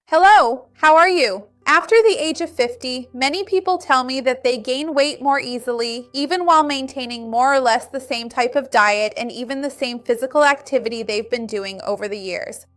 Hello, how are you? After the age of 50, many people tell me that they gain weight more easily, even while maintaining more or less the same type of diet and even the same physical activity they've been doing over the years.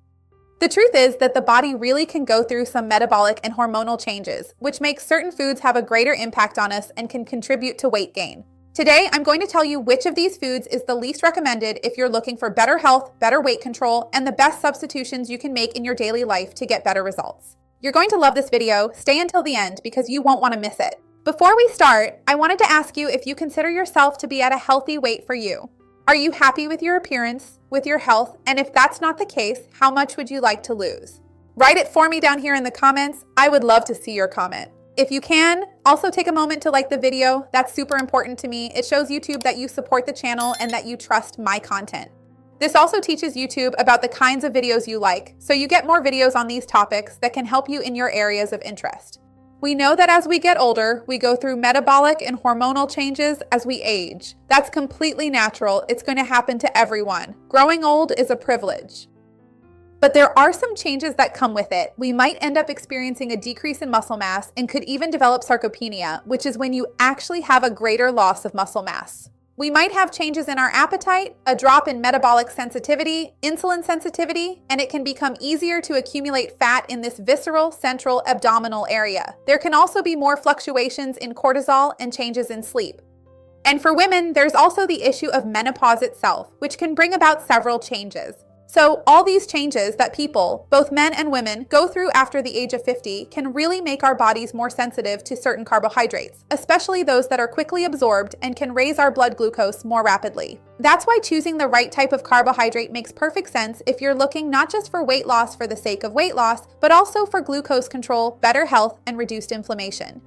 The truth is that the body really can go through some metabolic and hormonal changes, which makes certain foods have a greater impact on us and can contribute to weight gain. Today, I'm going to tell you which of these foods is the least recommended if you're looking for better health, better weight control, and the best substitutions you can make in your daily life to get better results. You're going to love this video. Stay until the end because you won't want to miss it. Before we start, I wanted to ask you if you consider yourself to be at a healthy weight for you. Are you happy with your appearance, with your health, and if that's not the case, how much would you like to lose? Write it for me down here in the comments. I would love to see your comment. If you can, also take a moment to like the video. That's super important to me. It shows YouTube that you support the channel and that you trust my content. This also teaches YouTube about the kinds of videos you like, so you get more videos on these topics that can help you in your areas of interest. We know that as we get older, we go through metabolic and hormonal changes as we age. That's completely natural. It's going to happen to everyone. Growing old is a privilege. But there are some changes that come with it. We might end up experiencing a decrease in muscle mass and could even develop sarcopenia, which is when you actually have a greater loss of muscle mass. We might have changes in our appetite, a drop in metabolic sensitivity, insulin sensitivity, and it can become easier to accumulate fat in this visceral, central, abdominal area. There can also be more fluctuations in cortisol and changes in sleep. And for women, there's also the issue of menopause itself, which can bring about several changes. So all these changes that people, both men and women, go through after the age of 50 can really make our bodies more sensitive to certain carbohydrates, especially those that are quickly absorbed and can raise our blood glucose more rapidly. That's why choosing the right type of carbohydrate makes perfect sense if you're looking not just for weight loss for the sake of weight loss, but also for glucose control, better health, and reduced inflammation.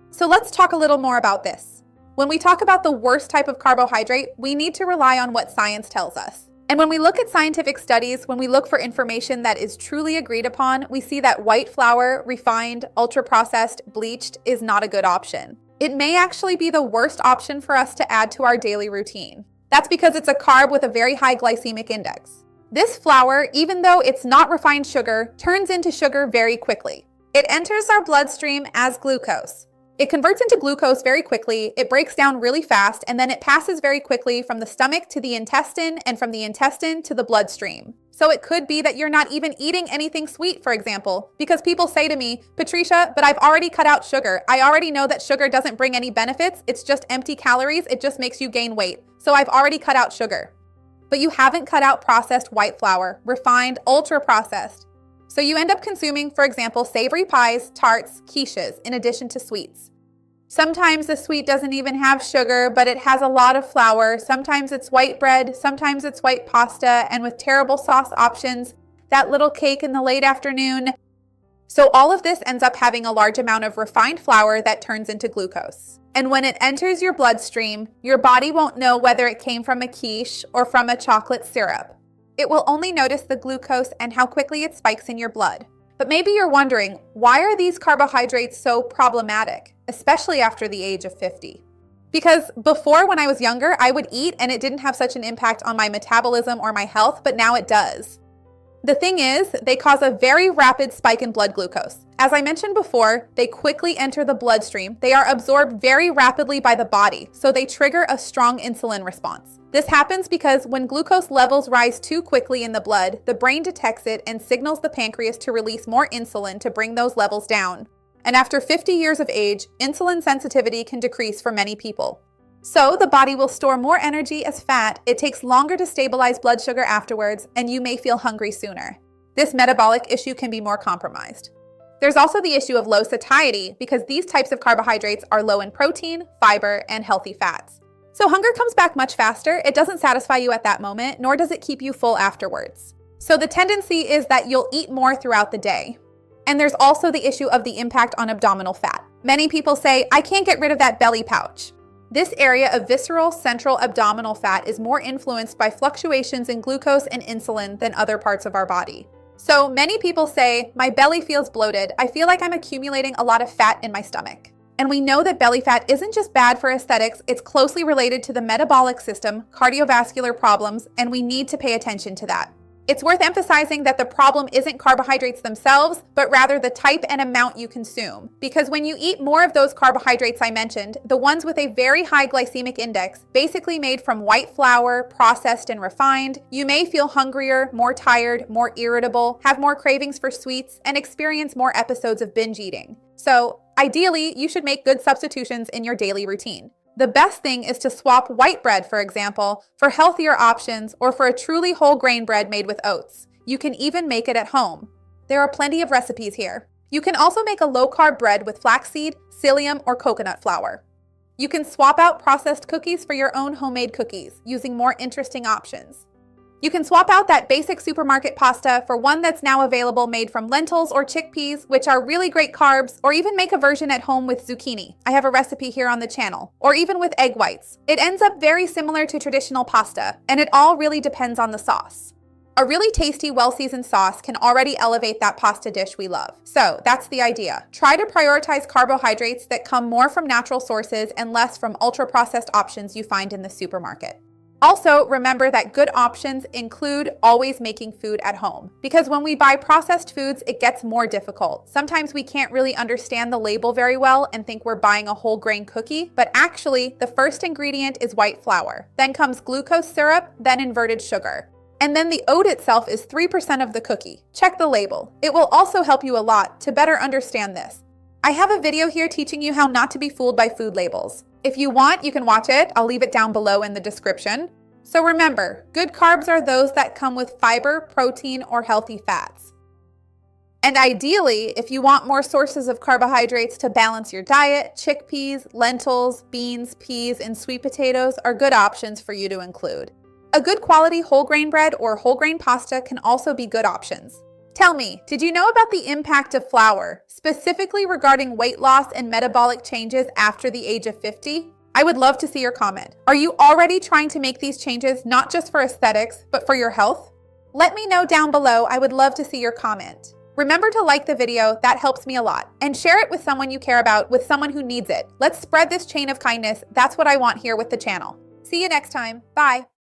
So let's talk a little more about this. When we talk about the worst type of carbohydrate, we need to rely on what science tells us. And when we look at scientific studies, when we look for information that is truly agreed upon, we see that white flour, refined, ultra-processed, bleached is not a good option. It may actually be the worst option for us to add to our daily routine. That's because it's a carb with a very high glycemic index. This flour, even though it's not refined sugar, turns into sugar very quickly. It enters our bloodstream as glucose. It converts into glucose very quickly, it breaks down really fast, and then it passes very quickly from the stomach to the intestine and from the intestine to the bloodstream. So it could be that you're not even eating anything sweet, for example, because people say to me, Patricia, but I've already cut out sugar. I already know that sugar doesn't bring any benefits. It's just empty calories. It just makes you gain weight. So I've already cut out sugar. But you haven't cut out processed white flour, refined, ultra-processed. So you end up consuming, for example, savory pies, tarts, quiches, in addition to sweets. Sometimes the sweet doesn't even have sugar, but it has a lot of flour. Sometimes it's white bread, sometimes it's white pasta, and with terrible sauce options, that little cake in the late afternoon. So all of this ends up having a large amount of refined flour that turns into glucose. And when it enters your bloodstream, your body won't know whether it came from a quiche or from a chocolate syrup. It will only notice the glucose and how quickly it spikes in your blood. But maybe you're wondering, why are these carbohydrates so problematic, especially after the age of 50? Because before, when I was younger, I would eat and it didn't have such an impact on my metabolism or my health, but now it does. The thing is, they cause a very rapid spike in blood glucose. As I mentioned before, they quickly enter the bloodstream. They are absorbed very rapidly by the body, so they trigger a strong insulin response. This happens because when glucose levels rise too quickly in the blood, the brain detects it and signals the pancreas to release more insulin to bring those levels down. And after 50 years of age, insulin sensitivity can decrease for many people. So the body will store more energy as fat, it takes longer to stabilize blood sugar afterwards, and you may feel hungry sooner. This metabolic issue can be more compromised. There's also the issue of low satiety because these types of carbohydrates are low in protein, fiber, and healthy fats. So hunger comes back much faster, it doesn't satisfy you at that moment, nor does it keep you full afterwards. So the tendency is that you'll eat more throughout the day. And there's also the issue of the impact on abdominal fat. Many people say, I can't get rid of that belly pouch. This area of visceral central abdominal fat is more influenced by fluctuations in glucose and insulin than other parts of our body. So many people say, my belly feels bloated. I feel like I'm accumulating a lot of fat in my stomach. And we know that belly fat isn't just bad for aesthetics, it's closely related to the metabolic system, cardiovascular problems, and we need to pay attention to that. It's worth emphasizing that the problem isn't carbohydrates themselves, but rather the type and amount you consume. Because when you eat more of those carbohydrates I mentioned, the ones with a very high glycemic index, basically made from white flour, processed and refined, you may feel hungrier, more tired, more irritable, have more cravings for sweets, and experience more episodes of binge eating. So, ideally, you should make good substitutions in your daily routine. The best thing is to swap white bread, for example, for healthier options or for a truly whole grain bread made with oats. You can even make it at home. There are plenty of recipes here. You can also make a low-carb bread with flaxseed, psyllium, or coconut flour. You can swap out processed cookies for your own homemade cookies, using more interesting options. You can swap out that basic supermarket pasta for one that's now available made from lentils or chickpeas, which are really great carbs, or even make a version at home with zucchini. I have a recipe here on the channel. Or even with egg whites. It ends up very similar to traditional pasta, and it all really depends on the sauce. A really tasty, well-seasoned sauce can already elevate that pasta dish we love. So that's the idea. Try to prioritize carbohydrates that come more from natural sources and less from ultra-processed options you find in the supermarket. Also, remember that good options include always making food at home. Because when we buy processed foods, it gets more difficult. Sometimes we can't really understand the label very well and think we're buying a whole grain cookie, but actually, the first ingredient is white flour. Then comes glucose syrup, then inverted sugar. And then the oat itself is 3% of the cookie. Check the label. It will also help you a lot to better understand this. I have a video here teaching you how not to be fooled by food labels. If you want, you can watch it. I'll leave it down below in the description. So remember, good carbs are those that come with fiber, protein, or healthy fats. And ideally, if you want more sources of carbohydrates to balance your diet, chickpeas, lentils, beans, peas, and sweet potatoes are good options for you to include. A good quality whole grain bread or whole grain pasta can also be good options. Tell me, did you know about the impact of flour, specifically regarding weight loss and metabolic changes after the age of 50? I would love to see your comment. Are you already trying to make these changes not just for aesthetics, but for your health? Let me know down below. I would love to see your comment. Remember to like the video, that helps me a lot. And share it with someone you care about, with someone who needs it. Let's spread this chain of kindness. That's what I want here with the channel. See you next time. Bye.